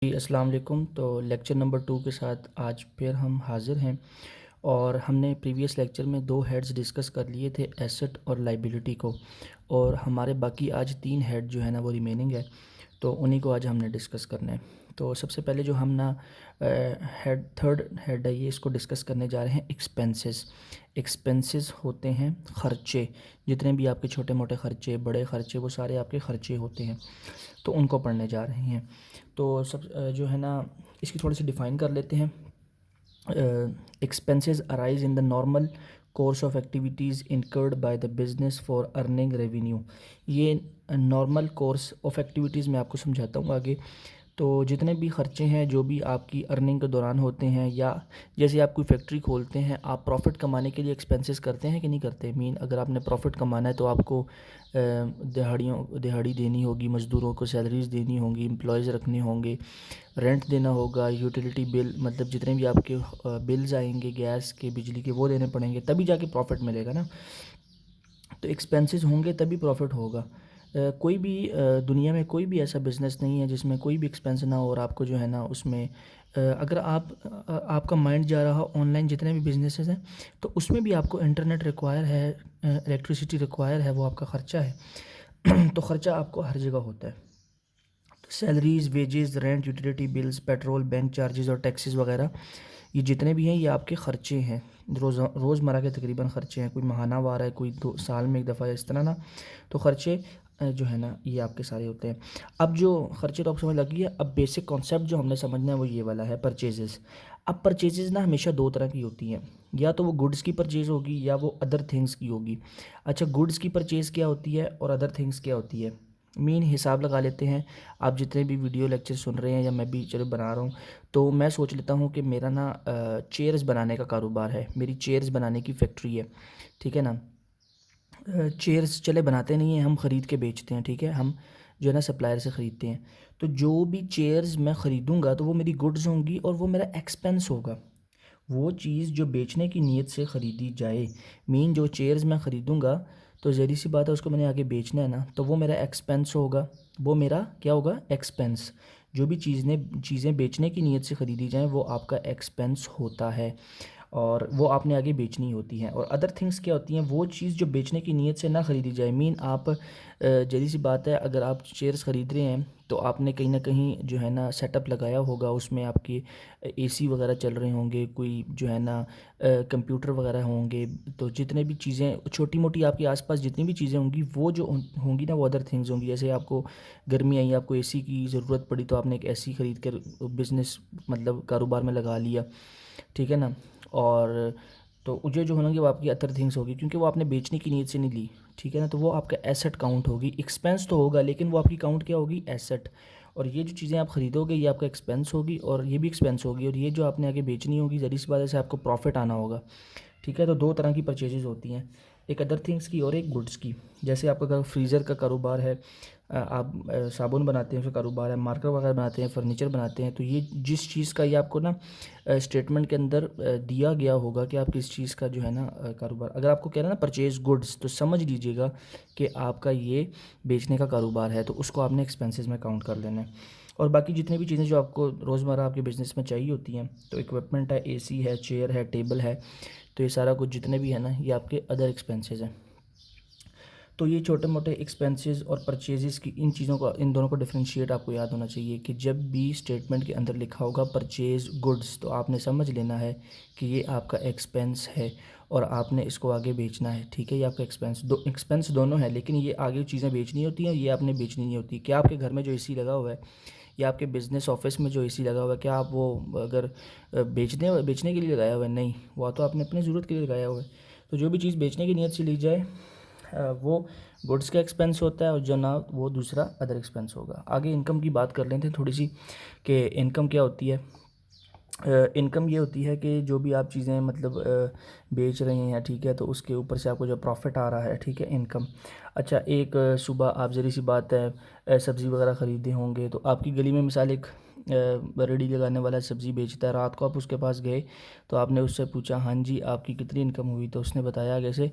जी अस्सलाम वालेकुम। तो लेक्चर नंबर 2 के साथ आज फिर हम हाज़िर हैं और हमने प्रीवियस लेक्चर में 2 हेड्स डिस्कस कर लिए थे, एसेट और लाइबिलिटी को, और हमारे बाकी आज 3 हेड जो है ना वो रिमेनिंग है, तो उन्हीं को आज हमने डिस्कस करना है। तो सबसे पहले जो हम ना थर्ड हेड है, ये इसको डिस्कस करने जा रहे हैं एक्सपेंसेस। एक्सपेंसेस होते हैं ख़र्चे, जितने भी आपके छोटे मोटे ख़र्चे, बड़े ख़र्चे, वो सारे आपके ख़र्चे होते हैं, तो उनको पढ़ने जा रहे हैं। तो सब जो है ना इसकी थोड़ी सी डिफ़ाइन कर लेते हैं। Expenses arise in the normal course of activities incurred by the business for earning revenue. ये नॉर्मल कोर्स ऑफ एक्टिविटीज़ मैं आपको समझाता हूँ आगे। तो जितने भी ख़र्चे हैं जो भी आपकी अर्निंग के दौरान होते हैं, या जैसे आप कोई फैक्ट्री खोलते हैं, आप प्रॉफिट कमाने के लिए एक्सपेंसेस करते हैं कि नहीं करते। मीन अगर आपने प्रॉफिट कमाना है तो आपको दिहाड़ी देनी होगी, मज़दूरों को सैलरीज देनी होंगी, एम्प्लॉयज़ रखने होंगे, रेंट देना होगा, यूटिलिटी बिल, मतलब जितने भी आपके बिल्स आएंगे गैस के, बिजली के, वो देने पड़ेंगे, तभी जाके प्रॉफिट मिलेगा ना। तो एक्सपेंसेस होंगे तभी प्रॉफिट होगा। कोई भी दुनिया में कोई भी ऐसा बिज़नेस नहीं है जिसमें कोई भी एक्सपेंस ना हो, और आपको जो है ना उसमें अगर आपका माइंड जा रहा हो ऑनलाइन जितने भी बिज़नेसेस हैं, तो उसमें भी आपको इंटरनेट रिक्वायर है, इलेक्ट्रिसिटी रिक्वायर है, वो आपका ख़र्चा है। तो ख़र्चा आपको हर जगह होता है। तो salaries, wages, rent, utility bills, petrol, bank charges और टैक्सेस वगैरह, ये जितने भी हैं ये आपके ख़र्चे हैं, रोज़मर्रा के तकरीबन ख़र्चे हैं। कोई महाना वार है, कोई 2 साल में एक दफ़ा, इस तरह ना। तो ख़र्चे जो है ना ये आपके सारे होते हैं। अब जो ख़र्चे तो आप समझ लगी है। अब बेसिक कॉन्सेप्ट जो हमने समझना है वो ये वाला है, परचेजेस। अब परचेजेस ना हमेशा 2 तरह की होती हैं, या तो वो गुड्स की परचेज़ होगी या वो अदर थिंग्स की होगी। अच्छा, गुड्स की परचेज़ क्या होती है और अदर थिंग्स क्या होती है, मीन हिसाब लगा लेते हैं। आप जितने भी वीडियो लेक्चर सुन रहे हैं, या मैं भी चलो बना रहा हूँ, तो मैं सोच लेता हूँ कि मेरा ना चेयर्स बनाने का कारोबार है, मेरी चेयर्स बनाने की फैक्ट्री है, ठीक है ना। चेयर्स चले बनाते नहीं हैं, हम ख़रीद के बेचते हैं, ठीक है। हम जो है ना सप्लायर से ख़रीदते हैं। तो जो भी चेयर्स मैं ख़रीदूँगा तो वो मेरी गुड्स होंगी और वो मेरा एक्सपेंस होगा। वो चीज़ जो बेचने की नीयत से ख़रीदी जाए, मीन जो चेयर्स मैं ख़रीदूँगा तो ज़ाहिर सी बात है उसको मैंने आगे बेचना है ना, तो वो मेरा एक्सपेंस होगा। वो मेरा क्या होगा, एक्सपेंस। जो भी चीज़ें बेचने की नीयत से ख़रीदी जाएँ वो आपका एक्सपेंस होता है, और वो आपने आगे बेचनी होती हैं। और अदर थिंग्स क्या होती हैं, वो चीज़ जो बेचने की नीयत से ना ख़रीदी जाए। मीन आप जल्दी सी बात है, अगर आप चेयर्स ख़रीद रहे हैं तो आपने कहीं ना कहीं जो है ना सेटअप लगाया होगा, उसमें आपके एसी वगैरह चल रहे होंगे, कोई जो है ना कंप्यूटर वगैरह होंगे। तो जितने भी चीज़ें छोटी मोटी आपके आसपास जितनी भी चीज़ें होंगी, वो जो होंगी ना वो अदर थिंग्स होंगी। जैसे आपको गर्मी आई, आपको एसी की ज़रूरत पड़ी, तो आपने एक एसी ख़रीद कर बिज़नेस मतलब कारोबार में लगा लिया, ठीक है ना। और तो जो जो होंगे वो आपकी अदर थिंग्स होगी, क्योंकि वो आपने बेचने की नीयत से नहीं ली, ठीक है ना। तो वो आपका एसेट काउंट होगी। एक्सपेंस तो होगा लेकिन वो आपकी काउंट क्या होगी, एसेट। और ये जो चीज़ें आप ख़रीदोगे ये आपका एक्सपेंस होगी, और ये भी एक्सपेंस होगी, और ये जो आपने आगे बेचनी होगी, ज़ाहिर सी बात है, से आपको प्रॉफिट आना होगा, ठीक है। तो 2 तरह की परचेजेज़ होती हैं, एक अदर थिंग्स की और एक गुड्स की। जैसे आपका अगर फ्रीज़र का कारोबार है, आप साबुन बनाते हैं उसका कारोबार है, मार्कर वगैरह बनाते हैं, फ़र्नीचर बनाते हैं, तो ये जिस चीज़ का ये आपको ना स्टेटमेंट के अंदर दिया गया होगा कि आप किस चीज़ का जो है ना कारोबार, अगर आपको कह रहा है ना परचेज़ गुड्स, तो समझ लीजिएगा कि आपका ये बेचने का कारोबार है, तो उसको आपने एक्सपेंसेस में काउंट कर लेना है। और बाकी जितनी भी चीज़ें जो आपको रोज़मर्रा आपके बिज़नेस में चाहिए होती हैं, तो इक्विपमेंट है, एसी है, चेयर है, टेबल है, तो ये सारा कुछ जितने भी है ना ये आपके अदर एक्सपेंसेस हैं। तो ये छोटे मोटे एक्सपेंसेस और परचेजेस की इन चीज़ों को, इन दोनों को डिफरेंशिएट आपको याद होना चाहिए कि जब भी स्टेटमेंट के अंदर लिखा होगा परचेज गुड्स, तो आपने समझ लेना है कि ये आपका एक्सपेंस है और आपने इसको आगे बेचना है, ठीक है। ये आपका एक्सपेंस दोनों है, लेकिन ये आगे चीज़ें बेचनी होती हैं, ये आपने बेचनी नहीं होती। क्या आपके घर में जो एसी लगा हुआ है, या आपके बिज़नेस ऑफिस में जो एसी लगा हुआ है, क्या आप वो अगर बेचने के लिए लगाया हुआ है, नहीं, वो तो आपने अपनी ज़रूरत के लिए लगाया हुआ है। तो जो भी चीज़ बेचने की नीयत से ली जाए वो गुड्स का एक्सपेंस होता है, और जो ना वो दूसरा अदर एक्सपेंस होगा। आगे इनकम की बात कर लेते हैं थोड़ी सी, कि इनकम क्या होती है। इनकम ये होती है कि जो भी आप चीज़ें मतलब बेच रहे हैं, ठीक है, तो उसके ऊपर से आपको जो प्रॉफिट आ रहा है, ठीक है, इनकम। अच्छा, एक सुबह आप ज़री सी बात है सब्ज़ी वगैरह ख़रीदे होंगे, तो आपकी गली में मिसाल एक रेडी लगाने वाला सब्ज़ी बेचता है, रात को आप उसके पास गए, तो आपने उससे पूछा, हाँ जी आपकी कितनी इनकम हुई, तो उसने बताया कैसे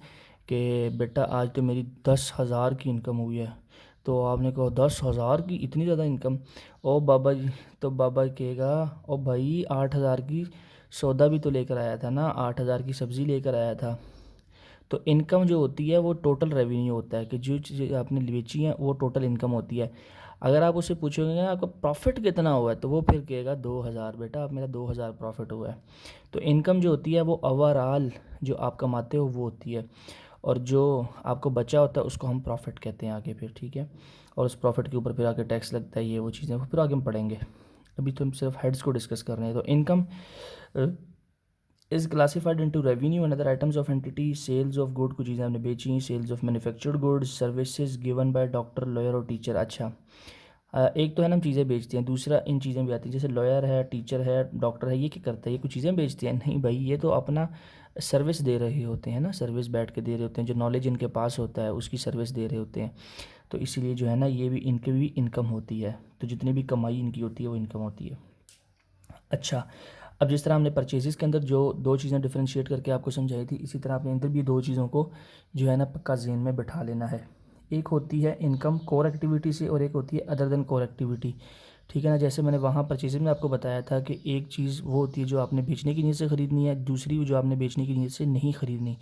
कि बेटा आज तो मेरी 10,000 की इनकम हुई है। तो आपने कहा 10,000 की इतनी ज़्यादा इनकम। ओ बाबा जी, तो बाबा कहेगा ओ भाई 8,000 की सौदा भी तो लेकर आया था ना, 8,000 की सब्ज़ी लेकर आया था। तो इनकम जो होती है वो टोटल रेवेन्यू होता है कि जो चीज़ें आपने बेची हैं वो टोटल इनकम होती है। अगर आप उससे पूछोगे ना आपका प्रॉफिट कितना हुआ है, तो वो फिर कहेगा 2,000 बेटा, आप मेरा 2,000 प्रॉफिट हुआ है। तो इनकम जो होती है वो ओवरऑल जो आप कमाते हो वो होती है, और जो आपको बचा होता है उसको हम प्रॉफिट कहते हैं आगे फिर, ठीक है। और उस प्रॉफिट के ऊपर फिर आगे टैक्स लगता है, ये वो चीज़ें फिर आगे हम पढ़ेंगे। अभी तो हम सिर्फ हेड्स को डिस्कस कर रहे हैं। तो income is classified into revenue and other items of entity. Sales of good, कुछ चीज़ें हमने बेची, sales of manufactured goods, services given by doctor, lawyer और टीचर। अच्छा, एक तो है ना हम चीज़ें बेचते हैं, दूसरा इन चीज़ें भी आती है, जैसे लॉयर है, टीचर है, डॉक्टर है, ये क्या करता है, ये कुछ चीज़ें बेचते हैं? नहीं भाई, ये तो अपना सर्विस दे रहे होते हैं ना, सर्विस बैठ के दे रहे होते हैं, जो नॉलेज इनके पास होता है उसकी सर्विस दे रहे होते हैं। तो इसीलिए जो है ना ये भी इनकी भी इनकम होती है। तो जितनी भी कमाई इनकी होती है वो इनकम होती है। अच्छा, अब जिस तरह हमने परचेजेस के अंदर जो दो चीज़ें डिफरेंशिएट करके आपको समझाई थी, इसी तरह आपने अंदर भी दो चीज़ों को जो है ना पक्का ज़हन में बिठा लेना है। एक होती है इनकम कोर एक्टिविटी से, और एक होती है अदर देन कोर एक्टिविटी, ठीक है ना। जैसे मैंने वहाँ परचेजेस में आपको बताया था कि एक चीज़ वो होती है जो आपने बेचने की नीयत से ख़रीदनी है, दूसरी जो आपने बेचने की नीयत से नहीं ख़रीदनी,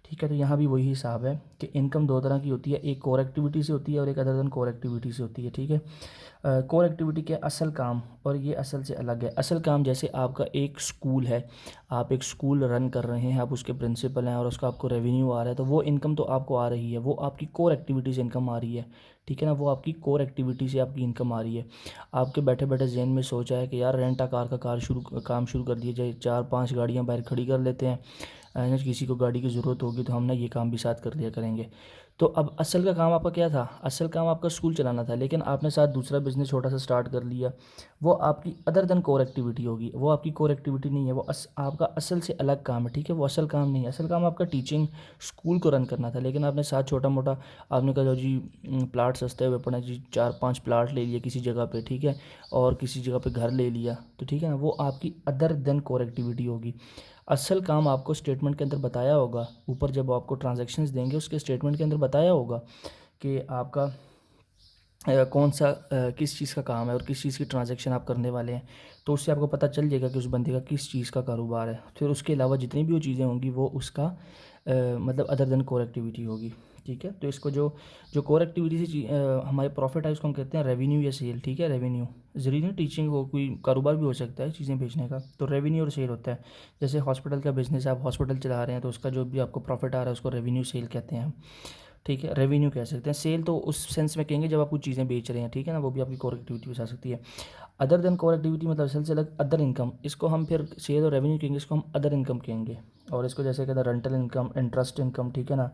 ठीक है। तो यहाँ भी वही हिसाब है कि इनकम दो तरह की होती है, एक कोर एक्टिविटी से होती है और एक अदर देन कोर एक्टिविटी से होती है, ठीक है। कोर एक्टिविटी के असल काम, और ये असल से अलग है। असल काम जैसे आपका एक स्कूल है, आप एक स्कूल रन कर रहे हैं, आप उसके प्रिंसिपल हैं और उसका आपको रेवेन्यू आ रहा है, तो वो इनकम तो आपको आ रही है, वो आपकी कोर एक्टिविटी से इनकम आ रही है, ठीक है ना। वो आपकी कोर एक्टिविटी से आपकी इनकम आ रही है। आपके बैठे बैठे जहन में सोचा है कि यार रेंट आ कार का काम शुरू कर दिया जाए, 4-5 गाड़ियाँ बाहर खड़ी कर लेते हैं, किसी को गाड़ी की ज़रूरत होगी तो हम ना ये काम भी साथ कर लिया करेंगे। तो अब असल का काम आपका क्या था? असल काम आपका स्कूल चलाना था, लेकिन आपने साथ दूसरा बिज़नेस छोटा सा स्टार्ट कर लिया, वो आपकी अदर देन कोर एक्टिविटी होगी, वो आपकी कोर एक्टिविटी नहीं है, वो आपका असल से अलग काम है, ठीक है। वो असल काम नहीं है, असल काम आपका टीचिंग स्कूल को रन करना था, लेकिन आपने साथ छोटा मोटा आपने कहा जो जी प्लाट सस्ते हुए पड़े जी, 4-5 प्लाट ले लिए किसी जगह पे, ठीक है, और किसी जगह पे घर ले लिया, तो ठीक है ना, वो आपकी अदर देन कोर एक्टिविटी होगी। असल काम आपको स्टेटमेंट के अंदर बताया होगा, ऊपर जब आपको ट्रांजैक्शंस देंगे उसके स्टेटमेंट के अंदर बताया होगा कि आपका कौन सा किस चीज़ का काम है और किस चीज़ की ट्रांजैक्शन आप करने वाले हैं। तो उससे आपको पता चल जाएगा कि उस बंदे का किस चीज़ का कारोबार है। फिर उसके अलावा जितनी भी वो चीज़ें होंगी वो उसका मतलब अदर देन कोर एक्टिविटी होगी, ठीक है। तो इसको जो जो कोर एक्टिविटी से हमारे प्रॉफिट है उसको हम कहते हैं रेवेन्यू या सेल, ठीक है। रेवेन्यू ज़रूरी नहीं टीचिंग हो, कोई कारोबार भी हो सकता है चीज़ें बेचने का, तो रेवेन्यू और सेल होता है। जैसे हॉस्पिटल का बिज़नेस है, आप हॉस्पिटल चला रहे हैं तो उसका जो भी आपको प्रॉफिट आ रहा है उसको रेवेन्यू सेल कहते हैं हम, ठीक है। रेवेन्यू कह सकते हैं, सेल तो उस सेंस में कहेंगे जब आप कुछ चीज़ें बेच रहे हैं, ठीक है ना, वो भी आपकी कोर एक्टिविटी में आ सकती है। अदर देन कोर एक्टिविटी मतलब असल से अलग अदर इनकम, इसको हम फिर सेल और रेवेन्यू कहेंगे, इसको हम अदर इनकम कहेंगे। और इसको जैसे कहते हैं रेंटल इनकम, इंटरेस्ट इनकम, ठीक है ना।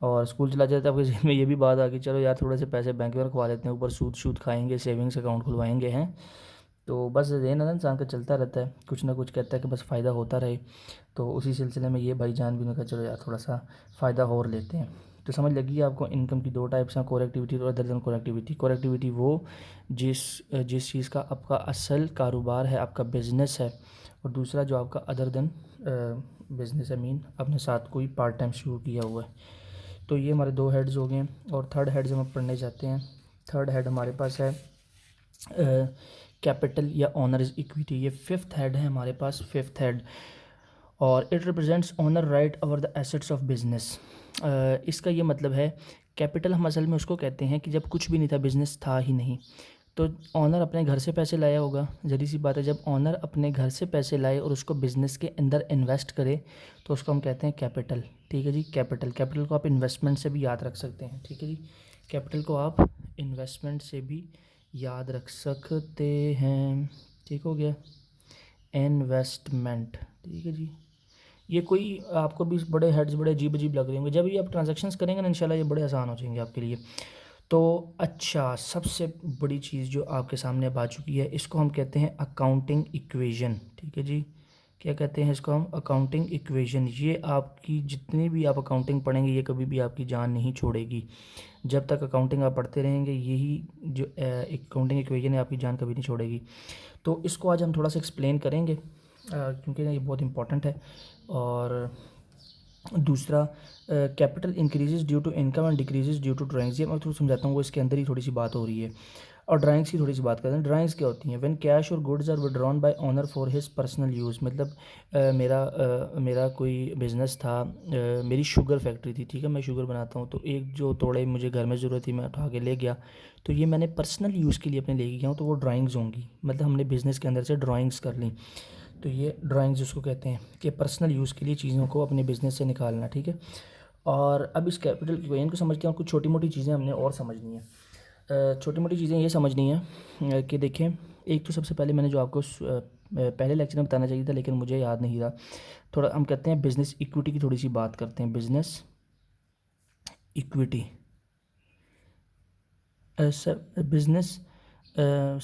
और स्कूल चला जाता है आपके जेब में ये भी बात आ गई, चलो यार थोड़े से पैसे बैंक में रखवा लेते हैं, ऊपर सूद खाएंगे, सेविंग्स अकाउंट खुलवाएंगे हैं। तो बस ये ना इंसान का चलता रहता है, कुछ ना कुछ कहता है कि बस फ़ायदा होता रहे। तो उसी सिलसिले में ये भाईजान भी ने कहा चलो यार थोड़ा सा फ़ायदा और लेते हैं। तो समझ लगी आपको इनकम की दो टाइप्स हैं, कोर एक्टिविटी और other than core activity. Core activity वो जिस जिस चीज़ का आपका असल कारोबार है, आपका बिज़नेस है, और दूसरा जो आपका अदर देन बिज़नेस है, मीन आपने साथ कोई पार्ट टाइम शुरू किया हुआ है। तो ये हमारे दो हेड्स हो गए हैं, और थर्ड हेड जब हम पढ़ने जाते हैं, थर्ड हेड हमारे पास है कैपिटल या ऑनर्स इक्विटी। ये फिफ्थ हेड है हमारे पास, फिफ्थ हेड, और it represents owner right over the assets of business. इसका ये मतलब है कैपिटल हम असल में उसको कहते हैं कि जब कुछ भी नहीं था, बिज़नेस था ही नहीं, तो ऑनर अपने घर से पैसे लाया होगा, जरी सी बात है। जब ऑनर अपने घर से पैसे लाए और उसको बिज़नेस के अंदर इन्वेस्ट करे तो उसको हम कहते हैं कैपिटल, ठीक है जी। कैपिटल, कैपिटल को आप इन्वेस्टमेंट से भी याद रख सकते हैं, ठीक है जी। कैपिटल को आप इन्वेस्टमेंट से भी याद रख सकते हैं, ठीक हो गया। इन्वेस्टमेंट, ठीक है जी। ये कोई आपको भी बड़े हेड्स बड़े अजीब अजीब लग रहे होंगे, जब भी आप ट्रांजैक्शंस करेंगे ना इंशाल्लाह ये बड़े आसान हो जाएंगे आपके लिए। तो अच्छा, सबसे बड़ी चीज़ जो आपके सामने अब आ चुकी है, इसको हम कहते हैं अकाउंटिंग इक्वेशन, ठीक है जी। क्या कहते हैं इसको हम? Accounting equation. ये आपकी जितनी भी आप अकाउंटिंग पढ़ेंगे ये कभी भी आपकी जान नहीं छोड़ेगी। जब तक अकाउंटिंग आप पढ़ते रहेंगे यही जो अकाउंटिंग इक्वेशन है आपकी जान कभी नहीं छोड़ेगी। तो इसको आज हम थोड़ा सा एक्सप्लेन करेंगे क्योंकि ये बहुत इंपॉर्टेंट है। और दूसरा capital increases due to income and decreases due to drawings. ये मैं थोड़ा समझाता हूँ, वो इसके अंदर ही थोड़ी सी बात हो रही है। और ड्राइंग्स की थोड़ी सी बात करते हैं। ड्राइंग्स क्या होती हैं? व्हेन कैश और goods are withdrawn by owner for his personal use. मतलब मेरा कोई बिज़नेस था, मेरी शुगर फैक्ट्री थी, ठीक है, मैं शुगर बनाता हूँ, तो एक जो तोड़े मुझे घर में ज़रूरत थी मैं उठा के ले गया, तो ये मैंने पर्सनल यूज़ के लिए अपने ले गया हूँ, तो वो ड्राइंग्स होंगी। मतलब हमने बिज़नेस के अंदर से ड्राइंग्स कर ली, तो ये ड्राइंग्स उसको कहते हैं कि पर्सनल यूज़ के लिए चीज़ों को अपने बिज़नेस से निकालना, ठीक है। और अब इस कैपिटल की इनको समझते हैं, और कुछ छोटी मोटी चीज़ें हमने और समझनी है। छोटी मोटी चीज़ें ये समझनी है कि देखें, एक तो सबसे पहले मैंने जो आपको पहले लेक्चर में बताना चाहिए था लेकिन मुझे याद नहीं रहा, थोड़ा हम कहते हैं बिज़नेस इक्विटी की थोड़ी सी बात करते हैं। Business equity, business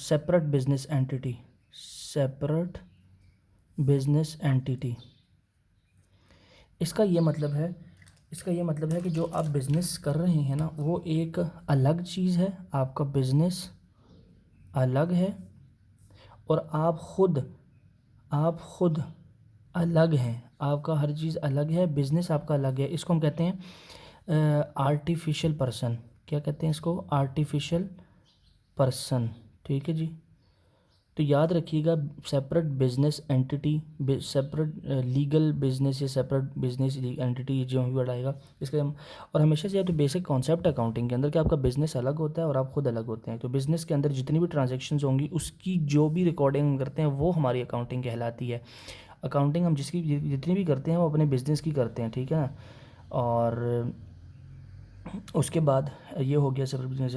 separate business entity, separate business entity. इसका ये मतलब है, इसका ये मतलब है कि जो आप बिज़नेस कर रहे हैं ना, वो एक अलग चीज़ है, आपका बिज़नेस अलग है, और आप खुद अलग हैं, आपका हर चीज़ अलग है, बिज़नेस आपका अलग है। इसको हम कहते हैं आर्टिफिशियल पर्सन। क्या कहते हैं इसको? आर्टिफिशियल पर्सन, ठीक है जी। तो याद रखिएगा, separate business entity, separate legal business या सेपरेट बिजनेस एंटिटी, जो भी वर्ड आएगा इसका हम, और हमेशा से तो बेसिक कॉन्सेप्ट अकाउंटिंग के अंदर कि आपका बिजनेस अलग होता है और आप खुद अलग होते हैं। तो बिजनेस के अंदर जितनी भी ट्रांजेक्शन्स होंगी उसकी जो भी रिकॉर्डिंग हम करते हैं वो हमारी अकाउंटिंग कहलाती है। अकाउंटिंग हम जिसकी जितनी भी करते हैं वो अपने बिजनेस की करते हैं, ठीक है ना। और उसके बाद ये हो गया सेपरेट बिजनेस।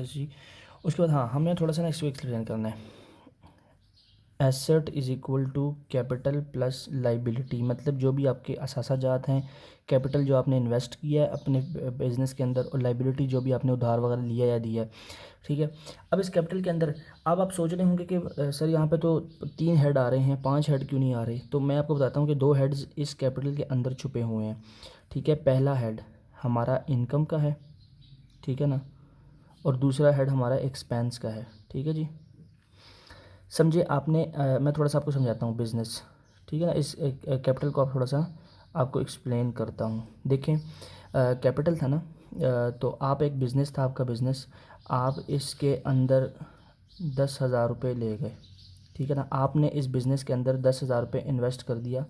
उसके बाद हाँ, हमें थोड़ा सा ना इसको एक्सप्लेन करना है। Asset is equal to capital plus liability. मतलब जो भी आपके असासाजात हैं, कैपिटल जो आपने इन्वेस्ट किया है अपने बिज़नेस के अंदर, और लाइबिलिटी जो भी आपने उधार वगैरह लिया या दिया है, ठीक है। अब इस कैपिटल के अंदर अब आप सोच रहे होंगे कि सर यहाँ पे तो 3 हेड आ रहे हैं, 5 हेड क्यों नहीं आ रहे? तो मैं आपको बताता हूँ कि 2 हेड्स इस कैपिटल के अंदर छुपे हुए हैं, ठीक है। पहला हेड हमारा इनकम का है, ठीक है ना, और दूसरा हेड हमारा एक्सपेंस का है, ठीक है जी। समझे आपने? मैं थोड़ा सा आपको समझाता हूँ बिज़नेस, ठीक है ना। इस कैपिटल को आप थोड़ा सा आपको एक्सप्लेन करता हूँ। देखें, कैपिटल था ना, तो आप एक बिज़नेस था आपका बिज़नेस, आप इसके अंदर 10,000 रुपये ले गए, ठीक है ना। आपने इस बिज़नेस के अंदर 10,000 रुपये इन्वेस्ट कर दिया।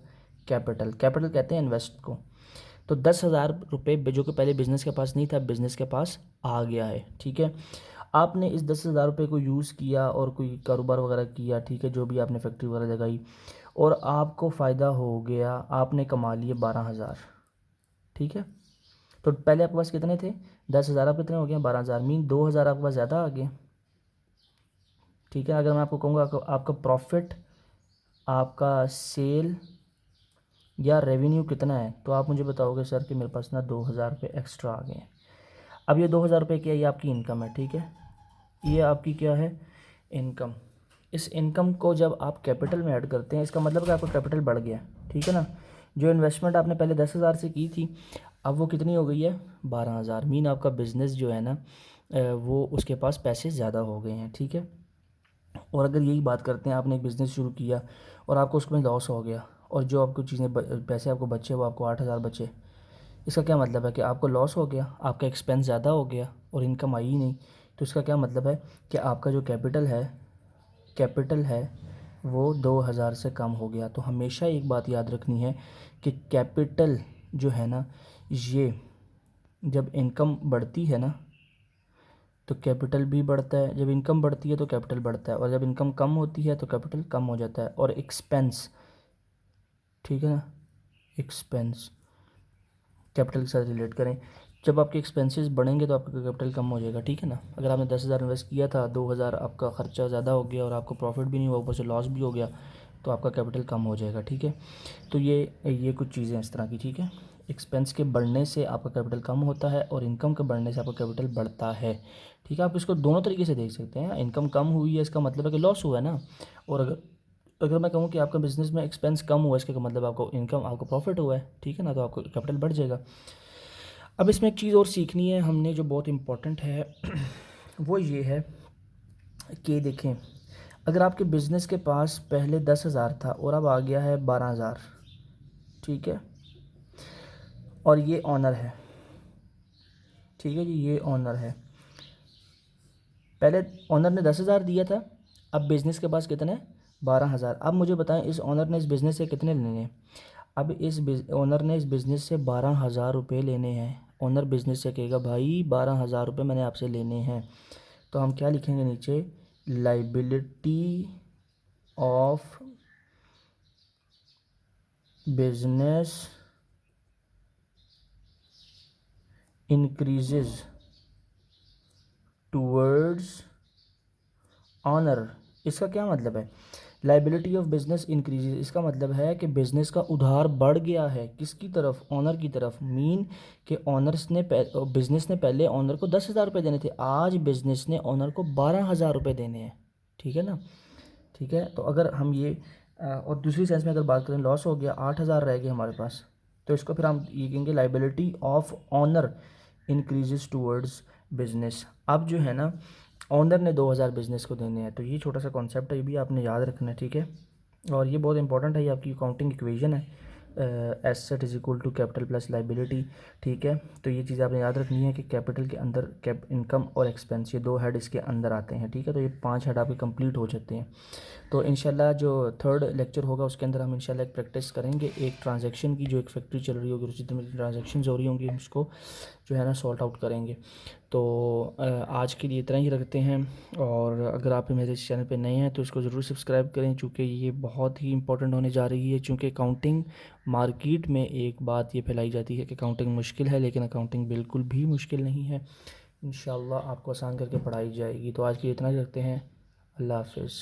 कैपिटल, कैपिटल कहते हैं इन्वेस्ट को। तो 10,000 रुपये जो कि पहले बिज़नेस के पास नहीं था, बिज़नेस के पास आ गया है, ठीक है। आपने इस 10,000 रुपये को यूज़ किया और कोई कारोबार वगैरह किया, ठीक है, जो भी आपने फैक्ट्री वगैरह लगाई, और आपको फ़ायदा हो गया, आपने कमा लिए 12,000, ठीक है। तो पहले आपके पास कितने थे? 10,000, आप कितने हो गए? 12,000, मीन 2,000 आपके पास ज़्यादा आ गए, ठीक है। अगर मैं आपको कहूँगा आपका प्रॉफिट, आपका सेल या रेवेन्यू कितना है, तो आप मुझे बताओगे सर कि मेरे पास ना 2,000 रुपये एक्स्ट्रा आ गए हैं। अब ये 2,000 रुपये क्या है? ये आपकी इनकम है, ठीक है। ये आपकी क्या है? इनकम। इस इनकम को जब आप कैपिटल में ऐड करते हैं, इसका मतलब कि आपका कैपिटल बढ़ गया, ठीक है ना। जो इन्वेस्टमेंट आपने पहले 10,000 से की थी, अब वो कितनी हो गई है? 12,000। मीन आपका बिज़नेस जो है ना, वो उसके पास पैसे ज़्यादा हो गए हैं, ठीक है। और अगर यही बात करते हैं, आपने एक बिज़नेस शुरू किया और आपको उसमें लॉस हो गया, और जो आपको चीज़ें पैसे आपको बचे वो आपको 8,000 बचे, इसका क्या मतलब है? कि आपको लॉस हो गया, आपका एक्सपेंस ज़्यादा हो गया और इनकम आई ही नहीं। तो इसका क्या मतलब है? कि आपका जो कैपिटल है वो 2,000 से कम हो गया। तो हमेशा एक बात याद रखनी है कि कैपिटल जो है ना, ये जब इनकम बढ़ती है ना तो कैपिटल भी बढ़ता है, जब इनकम बढ़ती है तो कैपिटल बढ़ता है, और जब इनकम कम होती है तो कैपिटल कम हो जाता है। और एक्सपेंस, ठीक है ना, एक्सपेंस कैपिटल के साथ रिलेट करें। जब आपके एक्सपेंसेस बढ़ेंगे तो आपका कैपिटल कम हो जाएगा, ठीक है ना। अगर आपने 10,000 इन्वेस्ट किया था, 2,000 आपका खर्चा ज़्यादा हो गया और आपको प्रॉफिट भी नहीं हुआ, ऊपर से लॉस भी हो गया, तो आपका कैपिटल कम हो जाएगा, ठीक है। तो ये कुछ चीज़ें इस तरह की, ठीक है। एक्सपेंस के बढ़ने से आपका कैपिटल कम होता है और इनकम के बढ़ने से आपका कैपिटल बढ़ता है, ठीक है। आप इसको दोनों तरीके से देख सकते हैं। इनकम कम हुई है, इसका मतलब है कि लॉस हुआ है ना। और अगर मैं कहूँ कि आपका बिज़नेस में एक्सपेंस कम हुआ है, इसका मतलब आपको इनकम, आपको प्रॉफिट हुआ है, ठीक है ना, तो आपको कैपिटल बढ़ जाएगा। अब इसमें एक चीज़ और सीखनी है हमने जो बहुत इम्पोर्टेंट है वो ये है कि देखें, अगर आपके बिज़नेस के पास पहले 10,000 था और अब आ गया है 12,000, ठीक है। और ये ऑनर है, ठीक है जी, ये ऑनर है। पहले ऑनर ने 10,000 दिया था, अब बिज़नेस के पास कितने, 12,000। अब मुझे बताएं इस ऑनर ने इस बिज़नेस से कितने लेने हैं। अब इस ऑनर ने इस बिज़नेस से 12,000 रुपये लेने हैं। ऑनर बिज़नेस से कहेगा भाई 12,000 रुपये मैंने आपसे लेने हैं, तो हम क्या लिखेंगे नीचे, liability of business increases towards owner. इसका क्या मतलब है, लाइबिलिटी ऑफ बिजनेस इंक्रीजेज, इसका मतलब है कि बिज़नेस का उधार बढ़ गया है, किसकी तरफ, ऑनर की तरफ। मीन कि ऑनर्स ने बिज़नेस ने पहले ऑनर को 10,000 रुपये देने थे, आज बिज़नेस ने ऑनर को 12,000 रुपये देने हैं, ठीक है ना। ठीक है, तो अगर हम ये और दूसरी सेंस में अगर बात करें, लॉस हो गया, 8,000 रह गए हमारे पास, तो इसको फिर हम ये कहेंगे liability of owner increases towards business. अब जो है ना, ऑनर ने 2,000 बिज़नेस को देने हैं, तो ये छोटा सा कॉन्सेप्ट है, ये भी आपने याद रखना है, ठीक है। और ये बहुत इंपॉर्टेंट है, ये आपकी अकाउंटिंग इक्वेशन है, asset is equal to capital plus liability, ठीक है। तो ये चीज़ आपने याद रखनी है कि कैपिटल के अंदर इनकम और एक्सपेंस, ये 2 हेड इसके अंदर आते हैं, ठीक है। तो ये 5 हेड आपके कंप्लीट हो जाते हैं। तो इंशाल्लाह जो 3rd लेक्चर होगा उसके अंदर हम इंशाल्लाह एक प्रैक्टिस करेंगे, एक ट्रांजैक्शन की, जो एक फैक्ट्री चल रही होगी, उसी तरह ट्रांजैक्शंस हो रही होंगी, हम उसको जो है ना सॉल्ट आउट करेंगे। तो आज के लिए इतना ही रखते हैं, और अगर आप मेरे इस चैनल पे नए हैं तो इसको ज़रूर सब्सक्राइब करें, चूँकि ये बहुत ही इंपॉर्टेंट होने जा रही है। चूँकि अकाउंटिंग मार्केट में एक बात ये फैलाई जाती है कि अकाउंटिंग मुश्किल है, लेकिन अकाउंटिंग बिल्कुल भी मुश्किल नहीं है, इंशाल्लाह आपको आसान करके पढ़ाई जाएगी। तो आज के लिए इतना ही रखते हैं, अल्लाह हाफ़िज़।